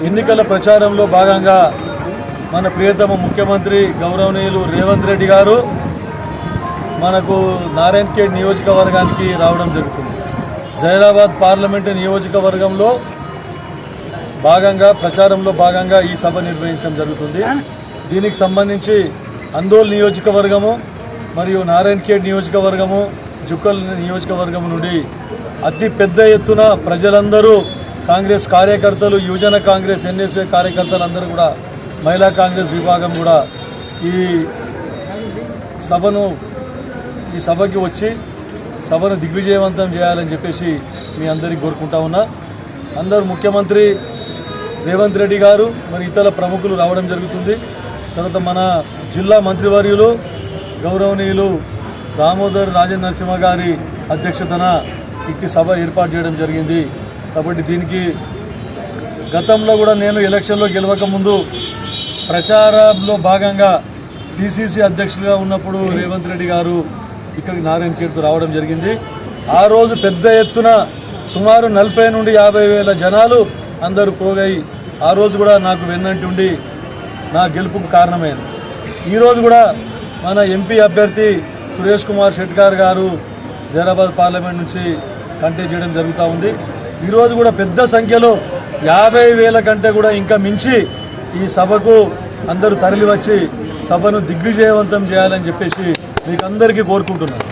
ఎన్నికల ప్రచారంలో భాగంగా మన ప్రియతమ ముఖ్యమంత్రి గౌరవనీయులు రేవంత్ రెడ్డి గారు మనకు నారాయణఖేడ్ నియోజకవర్గానికి రావడం జరుగుతుంది. జైరాబాద్ పార్లమెంటు నియోజకవర్గంలో భాగంగా ప్రచారంలో భాగంగా ఈ సభ నిర్వహించడం జరుగుతుంది. దీనికి సంబంధించి అందోల్ నియోజకవర్గము మరియు నారాయణఖేడ్ నియోజకవర్గము జుక్కల్ నియోజకవర్గం నుండి అతి పెద్ద ఎత్తున ప్రజలందరూ కాంగ్రెస్ కార్యకర్తలు, యువజన కాంగ్రెస్, ఎన్ఎస్ఏ కార్యకర్తలు అందరూ కూడా, మహిళా కాంగ్రెస్ విభాగం కూడా ఈ సభకి వచ్చి సభను దిగ్విజయవంతం చేయాలని చెప్పేసి మీ అందరికీ కోరుకుంటా ఉన్నా. అందరూ ముఖ్యమంత్రి రేవంత్ రెడ్డి గారు మరి ఇతర ప్రముఖులు రావడం జరుగుతుంది. తర్వాత మన జిల్లా మంత్రివర్యులు గౌరవనీయులు దామోదర్ రాజనరసింహ గారి అధ్యక్షతన ఇట్టి సభ ఏర్పాటు చేయడం జరిగింది. కాబట్టి దీనికి గతంలో కూడా నేను ఎలక్షన్లో గెలవక ముందు ప్రచారంలో భాగంగా పిసిసి అధ్యక్షులుగా ఉన్నప్పుడు రేవంత్ రెడ్డి గారు ఇక్కడికి నారాయణఖేడ్కు రావడం జరిగింది. ఆ రోజు పెద్ద ఎత్తున సుమారు 40 నుండి 50 వేల జనాలు అందరూ పోగై ఆ రోజు కూడా నాకు వెన్నంటి ఉండి నా గెలుపుకు కారణమైంది. ఈరోజు కూడా మన ఎంపీ అభ్యర్థి సురేష్ కుమార్ షెట్కార్ గారు జైరాబాద్ పార్లమెంట్ నుంచి కంటెస్ట్ చేయడం జరుగుతూ ఉంది. ఈరోజు కూడా పెద్ద సంఖ్యలో 50,000 కంటే కూడా ఇంకా మించి ఈ సభకు అందరూ తరలి వచ్చి సభను దిగ్విజయవంతం చేయాలని చెప్పేసి మీకు అందరికీ కోరుకుంటున్నాను.